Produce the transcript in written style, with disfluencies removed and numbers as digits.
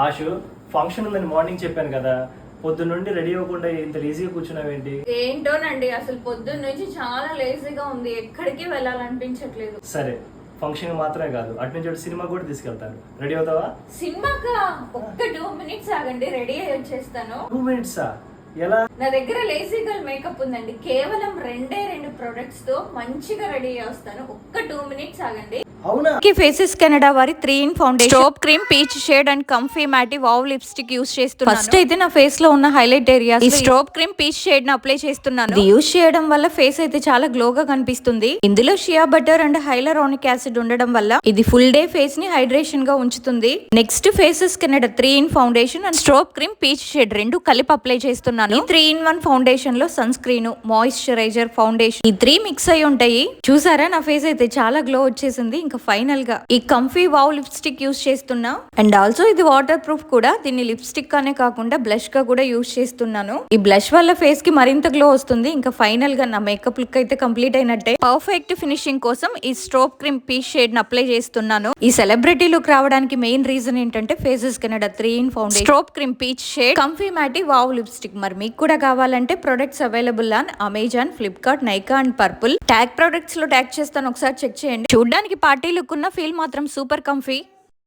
ఆశు, function ఉందని morning చెప్పాను కదా, పొద్దున్న నుండి రెడీ అవ్వకుండా ఇంత లేజీగా కూర్చున్నావేంటి? ఏంటోనండి, అసలు పొద్దున్న నుంచి చాలా లేజీగా ఉంది, ఎక్కడికి వెళ్ళాలనిపించట్లేదు. సరే, ఫంక్షన్ మాత్రమే కాదు, అటు నుంచి సినిమా కూడా తీసుకెళ్తాను. రెడీ అవుతావా? సినిమాకా? ఒక్క 2 minutes ఆగండి, రెడీ అయ్యి వచ్చేస్తాను. 2 minutes? ఎలా? నా దగ్గర లేజీ గర్ల్ మేకప్ ఉందండి, కేవలం 2 ప్రొడక్ట్స్ తో మంచిగా రెడీ అయ్యి వస్తాను. ఒక్క 2 minutes ఆగండి. అవునా? ఫేసెస్ కెనడా వారి 3 in foundation, stop cream, peach shade and comfy మ్యాటి wow lipstick use చేస్తున్నాను. ఫస్ట్ అయితే నా ఫేస్ లో ఉన్న హైలైట్ ఏరియా ఈ స్టోప్ క్రీమ్ పీచ్ షేడ్ ని అప్లై చేస్తున్నాను. ఇది యూస్ చేయడం వల్ల ఫేస్ అయితే చాలా గ్లోగా కనిపిస్తుంది. ఇందులో shea butter and hyaluronic acid ఉండడం వల్ల ఇది ఫుల్ డే ఫేస్ ని హైడ్రేషన్ గా ఉంచుతుంది. Next faces Canada 3 in foundation and stop cream, peach shade రెండు కలిపి అప్లై చేస్తున్నాను. 3 in 1 ఫౌండేషన్ లో సన్ స్క్రీన్, మాయిశ్చరైజర్, ఫౌండేషన్ ఈ 3 మిక్స్ అయి ఉంటాయి. చూసారా, నా ఫేస్ అయితే చాలా గ్లో వచ్చేసింది. ఇంకా ఫైనల్ గా ఈ కంఫీ వావ్ లిప్స్టిక్ యూస్ చేస్తున్నా. అండ్ ఆల్సో ఇది వాటర్ ప్రూఫ్ కూడా. దీన్ని లిప్స్టిక్ అనే కాకుండా బ్లష్ గా కూడా యూస్ చేస్తున్నాను. ఈ బ్లష్ వల్ల ఫేస్ కి మరింత గ్లో వస్తుంది. ఇంకా ఫైనల్ గా నా మేకప్ లుక్ అయితే కంప్లీట్ అయినట్టే. పర్ఫెక్ట్ ఫినిషింగ్ కోసం ఈ స్టోప్ క్రీమ్ పీచ్ షేడ్ ని అప్లై చేస్తున్నాను. ఈ సెలబ్రిటీ లుక్ రావడానికి మెయిన్ రీజన్ ఏంటంటే faces Canada 3 in foundation, stop cream, peach shade, comfy మ్యాటి wow lipstick. మరి మీకు కూడా కావాలంటే products available on Amazon, Flipkart, Nykaa and purple. Tag products లో ట్యాగ్ చేస్తాను, ఒకసారి చెక్ చేయండి. చూడడానికి పార్టీ లుక్ ఉన్న ఫీల్ మాత్రం సూపర్ కంఫీ.